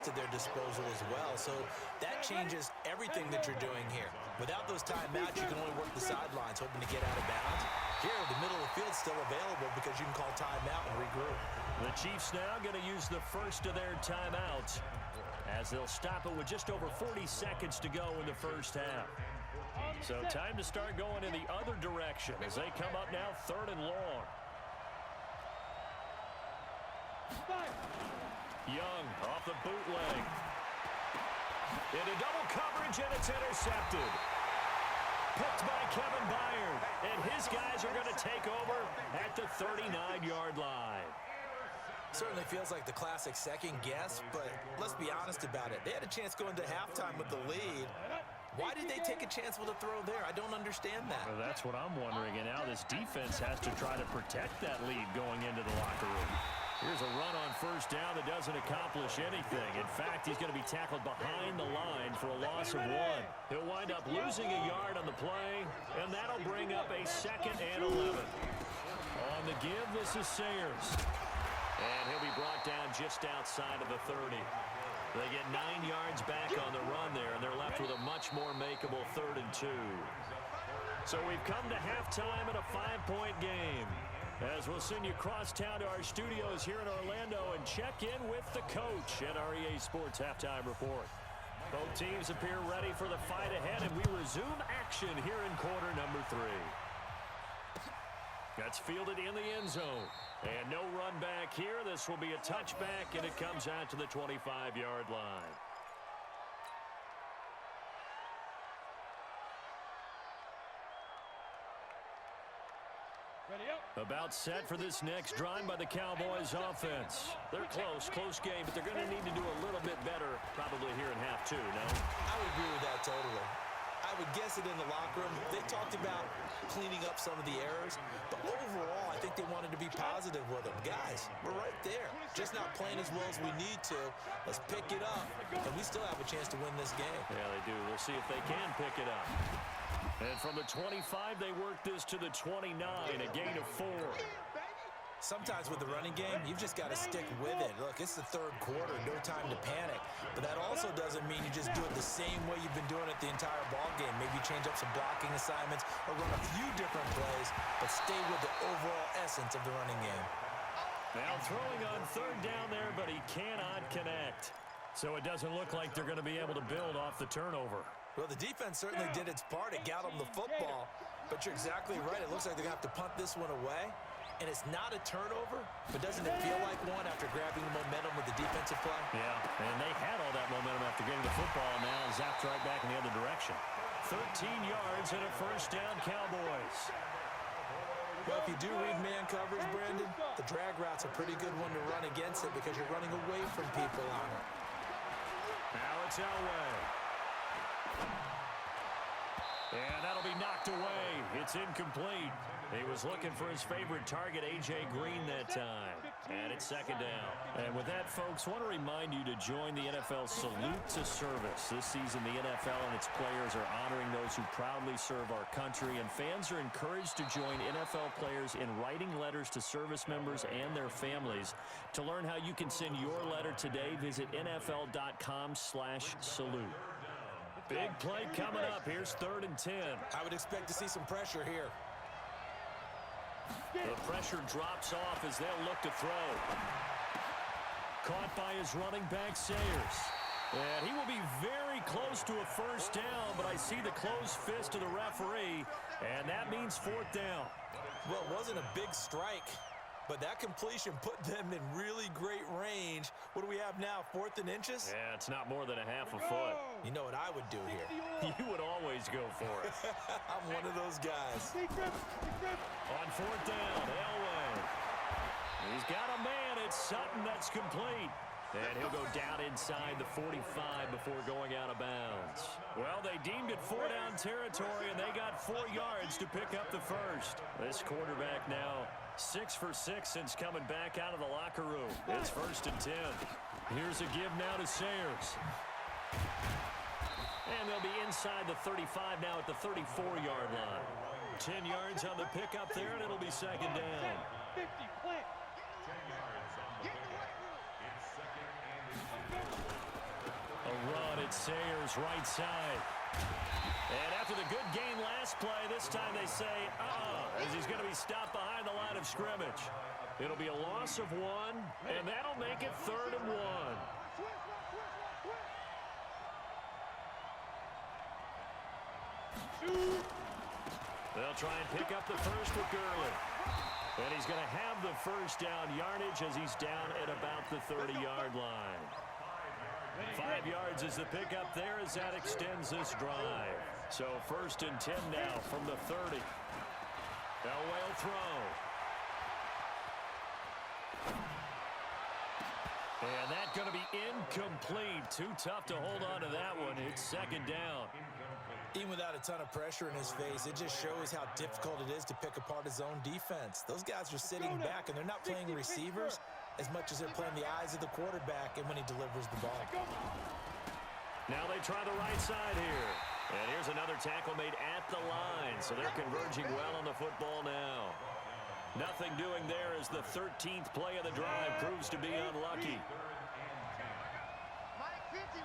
to their disposal as well. So that changes everything that you're doing here. Without those timeouts, you can only work the sidelines, hoping to get out of bounds. Here, the middle of the field's still available because you can call timeout and regroup. The Chiefs now going to use the first of their timeouts as they'll stop it with just over 40 seconds to go in the first half. So time to start going in the other direction as they come up now 3rd and long. Young off the bootleg. Into double coverage, and it's intercepted. Picked by Kevin Byard, and his guys are going to take over at the 39-yard line. Certainly feels like the classic second guess, but let's be honest about it. They had a chance going to halftime with the lead. Why did they take a chance with a throw there? I don't understand that. Well, that's what I'm wondering, and now this defense has to try to protect that lead going into the locker room. Here's a run on first down that doesn't accomplish anything. In fact, he's going to be tackled behind the line for a loss of 1. He'll wind up losing a yard on the play, and that'll bring up a 2nd and 11. On the give, this is Sayers. And he'll be brought down just outside of the 30. They get 9 yards back on the run there, and they're left with a much more makeable 3rd and 2. So we've come to halftime in a 5-point game, as we'll send you across town to our studios here in Orlando and check in with the coach at our EA Sports Halftime Report. Both teams appear ready for the fight ahead, and we resume action here in quarter number 3. That's fielded in the end zone. And no run back here. This will be a touchback, and it comes out to the 25-yard line. About set for this next drive by the Cowboys offense. They're close game, but they're going to need to do a little bit better probably here in half 2, no? I would agree with that totally. I would guess it in the locker room. They talked about cleaning up some of the errors, but overall, I think they wanted to be positive with them. Guys, we're right there. Just not playing as well as we need to. Let's pick it up, and we still have a chance to win this game. Yeah, they do. We'll see if they can pick it up. And from the 25, they work this to the 29, a gain of 4. Sometimes with the running game, you've just got to stick with it. Look, it's the 3rd quarter, no time to panic. But that also doesn't mean you just do it the same way you've been doing it the entire ball game. Maybe change up some blocking assignments or run a few different plays, but stay with the overall essence of the running game. Now throwing on 3rd down there, but he cannot connect. So it doesn't look like they're going to be able to build off the turnover. Well, the defense certainly did its part. It got them the football. But you're exactly right. It looks like they're going to have to punt this one away. And it's not a turnover, but doesn't it feel like one after grabbing the momentum with the defensive play? Yeah, and they had all that momentum after getting the football. Now zapped right back in the other direction. 13 yards and a first down, Cowboys. Well, if you do read man coverage, Brandon, the drag route's a pretty good one to run against it because you're running away from people on it. Now it's Elway. And that'll be knocked away. It's incomplete. He was looking for his favorite target, A.J. Green, that time. And it's 2nd down. And with that, folks, I want to remind you to join the NFL Salute to Service. This season, the NFL and its players are honoring those who proudly serve our country, and fans are encouraged to join NFL players in writing letters to service members and their families. To learn how you can send your letter today, visit NFL.com/salute. Big play coming up. Here's 3rd and 10. I would expect to see some pressure here. The pressure drops off as they'll look to throw. Caught by his running back, Sayers. And he will be very close to a first down, but I see the closed fist of the referee, and that means 4th down. Well, it wasn't a big strike, but that completion put them in really great range. What do we have now, 4th and inches? Yeah, it's not more than a half a foot. You know what I would do here? You would always go for it. I'm one of those guys. On 4th down, Elway. He's got a man. It's Sutton that's complete. And he'll go down inside the 45 before going out of bounds. Well, they deemed it 4-down territory, and they got 4 yards to pick up the first. This quarterback now 6 for 6 since coming back out of the locker room. It's 1st and 10. Here's a give now to Sayers. And they'll be inside the 35 now at the 34-yard line. 10 yards on the pickup there, and it'll be 2nd down. 50, play. It's Sayers right side. And after the good gain last play, this time they say, as he's going to be stopped behind the line of scrimmage. It'll be a loss of 1, and that'll make it 3rd and 1. They'll try and pick up the first with Gurley. And he's going to have the first down yardage as he's down at about the 30-yard line. 5 yards is the pickup there as that extends this drive. So 1st and 10 now from the 30. Elway will throw. And that's going to be incomplete. Too tough to hold on to that one. It's 2nd down. Even without a ton of pressure in his face, it just shows how difficult it is to pick apart his own defense. Those guys are sitting back, and they're not playing receivers as much as they're playing the eyes of the quarterback and when he delivers the ball. Now they try the right side here. And here's another tackle made at the line, so they're converging well on the football now. Nothing doing there as the 13th play of the drive proves to be unlucky. Mike 50,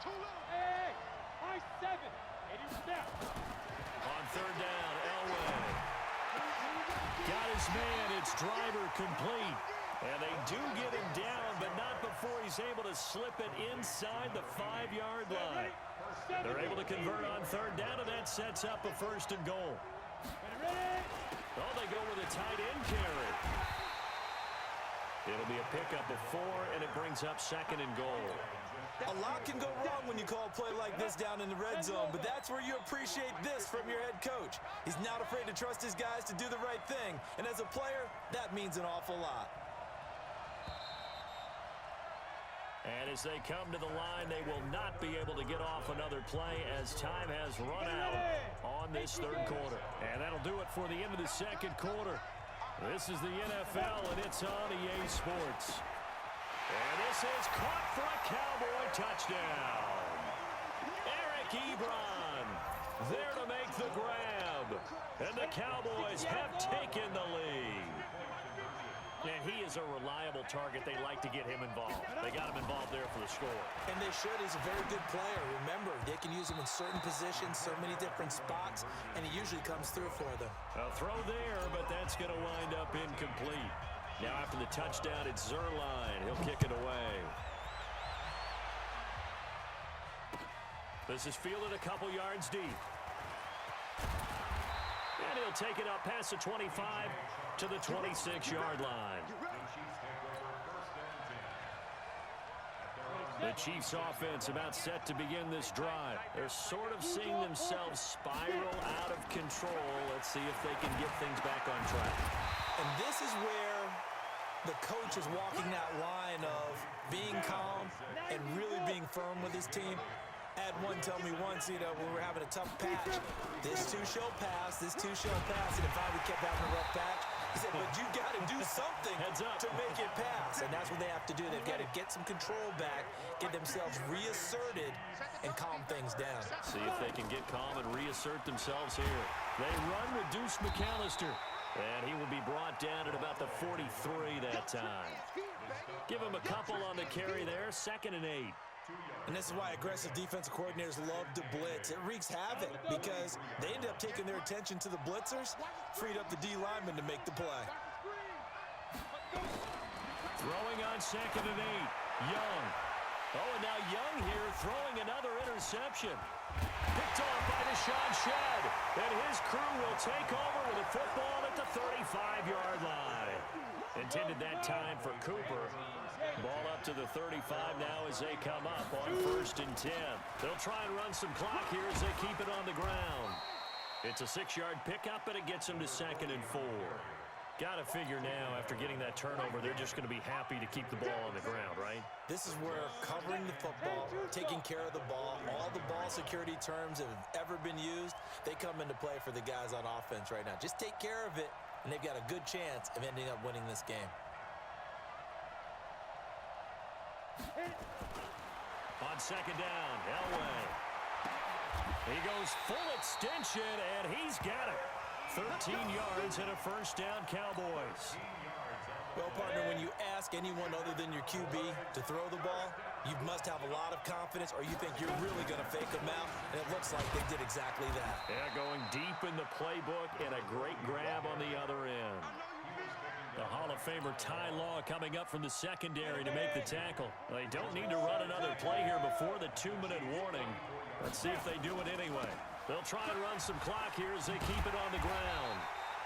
too little. Hey, Mike 7, 80 step. On 3rd down, Elway. Got his man, it's driver complete. And they do get him down, but not before he's able to slip it inside the 5-yard line. They're able to convert on 3rd down, and that sets up a 1st and goal. Oh, they go with a tight end carry. It'll be a pickup of 4, and it brings up 2nd and goal. A lot can go wrong when you call a play like this down in the red zone, but that's where you appreciate this from your head coach. He's not afraid to trust his guys to do the right thing, and as a player, that means an awful lot. And as they come to the line, they will not be able to get off another play as time has run out on this 3rd quarter. And that'll do it for the end of the 2nd quarter. This is the NFL, and it's on EA Sports. And this is caught for a Cowboy touchdown. Eric Ebron there to make the grab. And the Cowboys have taken the lead. And he is a reliable target. They like to get him involved. They got him involved there for the score. And they should. He's a very good player. Remember, they can use him in certain positions, so many different spots, and he usually comes through for them. A throw there, but that's going to wind up incomplete. Now after the touchdown, it's Zerline. He'll kick it away. This is fielded a couple yards deep. And he'll take it up past the 25 to the 26-yard line. The Chiefs offense about set to begin this drive. They're sort of seeing themselves spiral out of control. Let's see if they can get things back on track. And this is where the coach is walking that line of being calm and really being firm with his team. I had one tell me once, when we were having a tough patch, this too shall pass, and if I would kept having a rough patch, he said, but you got to do something to make it pass. And that's what they have to do. They've got to get some control back, get themselves reasserted, and calm things down. See if they can get calm and reassert themselves here. They run with Deuce McAllister, and he will be brought down at about the 43 that time. Give him a couple on the carry there, 2nd and 8. And this is why aggressive defensive coordinators love to blitz. It wreaks havoc because they end up taking their attention to the blitzers, freed up the D lineman to make the play. Throwing on 2nd and 8. Young. Oh, and now Young here throwing another interception. Picked off by Deshaun Shedd. And his crew will take over with a football at the 35-yard line. Intended that time for Cooper. Ball up to the 35 now as they come up on 1st and 10. They'll try and run some clock here as they keep it on the ground. It's a 6-yard pickup, and it gets them to 2nd and 4. Got to figure now, after getting that turnover, they're just going to be happy to keep the ball on the ground, right? This is where covering the football, taking care of the ball, all the ball security terms that have ever been used, they come into play for the guys on offense right now. Just take care of it, and they've got a good chance of ending up winning this game. On 2nd down, Elway. He goes full extension, and he's got it. 13 yards and a 1st down, Cowboys. Well, partner, when you ask anyone other than your QB to throw the ball, You must have a lot of confidence, or you think you're really going to fake them out, and it looks like they did exactly that. Yeah, going deep in the playbook and a great grab on the other end. The Hall of Famer Ty Law coming up from the secondary to make the tackle. They don't need to run another play here before the 2-minute warning. Let's see if they do it anyway. They'll try and run some clock here as they keep it on the ground.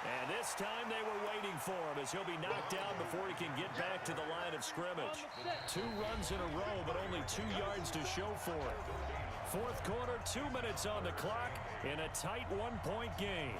And this time they were waiting for him as he'll be knocked down before he can get back to the line of scrimmage. 2 runs in a row, but only 2 yards to show for it. Fourth quarter, 2 minutes on the clock in a tight 1-point game.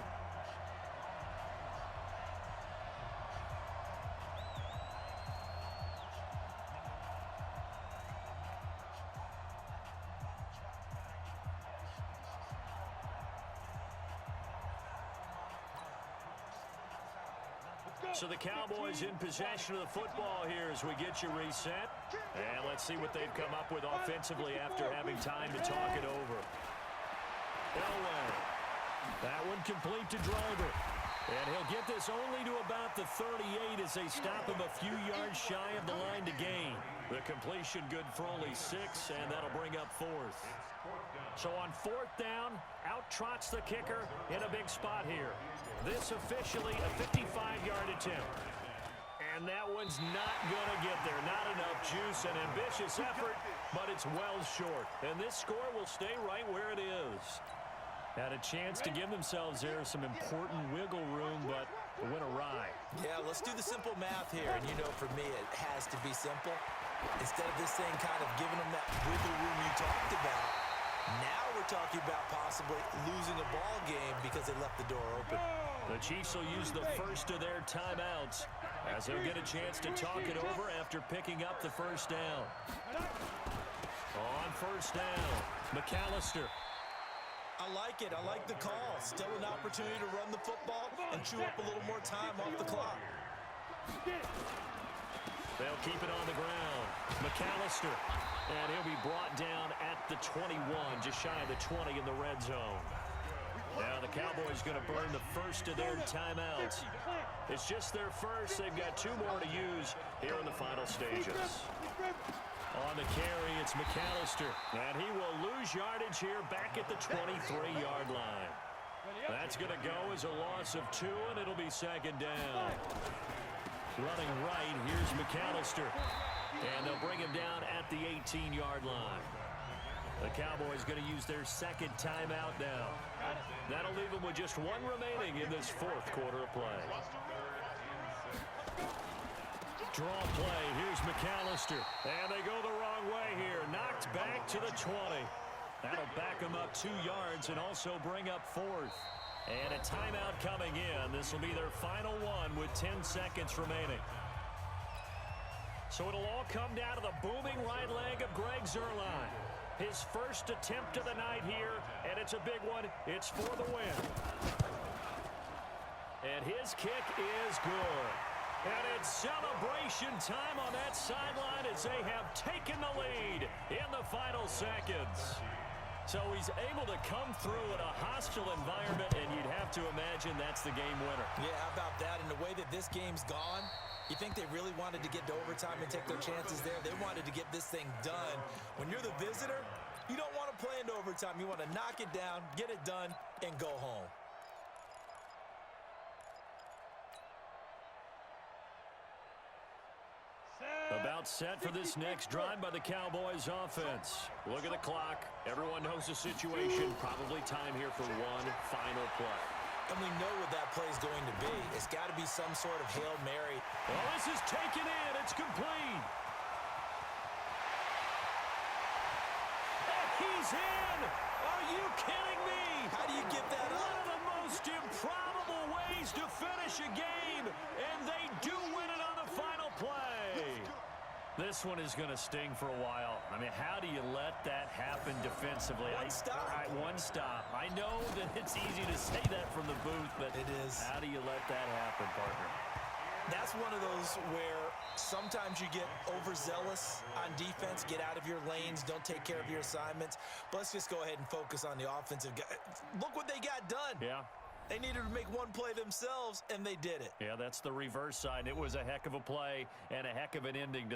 So the Cowboys in possession of the football here as we get you reset. And let's see what they've come up with offensively after having time to talk it over. Elway. That one complete to Drover. And he'll get this only to about the 38 as they stop him a few yards shy of the line to gain. The completion good for only 6, and that'll bring up 4th. So on 4th down, out trots the kicker in a big spot here. This officially a 55-yard attempt. And that one's not going to get there. Not enough juice, an ambitious effort, but it's well short. And this score will stay right where it is. Had a chance to give themselves there some important wiggle room, but it went awry. Yeah, let's do the simple math here. And you know, for me, it has to be simple. Instead of this thing kind of giving them that wiggle room you talked about, now we're talking about possibly losing a ball game because they left the door open. The Chiefs will use the first of their timeouts as they'll get a chance to talk it over after picking up the first down. On first down, McAllister. I like it. I like the call. Still an opportunity to run the football and chew up a little more time off the clock. They'll keep it on the ground. McAllister. And he'll be brought down at the 21, just shy of the 20 in the red zone. Now the Cowboys going to burn the first of their timeouts. It's just their first. They've got 2 more to use here in the final stages. On the carry, it's McAllister. And he will lose yardage here back at the 23-yard line. That's going to go as a loss of 2, and it'll be second down. Running right, here's McAllister. And they'll bring him down at the 18-yard line. The Cowboys going to use their second timeout now. That'll leave them with just 1 remaining in this 4th quarter of play. Draw play. Here's McAllister. And they go the wrong way here. Knocked back to the 20. That'll back them up 2 yards and also bring up 4th. And a timeout coming in. This will be their final one with 10 seconds remaining. So it'll all come down to the booming right leg of Greg Zuerlein. His first attempt of the night here, and it's a big one. It's for the win. And his kick is good. And it's celebration time on that sideline as they have taken the lead in the final seconds. So he's able to come through in a hostile environment, and you'd have to imagine that's the game winner. Yeah, how about that? And the way that this game's gone, you think they really wanted to get to overtime and take their chances there? They wanted to get this thing done. When you're the visitor, you don't want to play into overtime. You want to knock it down, get it done, and go home. About set for this next drive by the Cowboys offense. Look at the clock. Everyone knows the situation. Probably time here for one final play. And we know what that play is going to be. It's got to be some sort of Hail Mary. Well, this is taken in. It's complete. And he's in. Are you kidding me? How do you get that up? One of the most improbable ways to finish a game, and they do win it on the final play. This one is going to sting for a while. I mean, how do you let that happen defensively? One stop. All right, one stop. I know that it's easy to say that from the booth, but it is. How do you let that happen, partner? That's one of those where sometimes you get overzealous on defense, get out of your lanes, don't take care of your assignments. But let's just go ahead and focus on the offensive guy. Look what they got done. Yeah. They needed to make one play themselves, and they did it. Yeah, that's the reverse side. It was a heck of a play and a heck of an ending to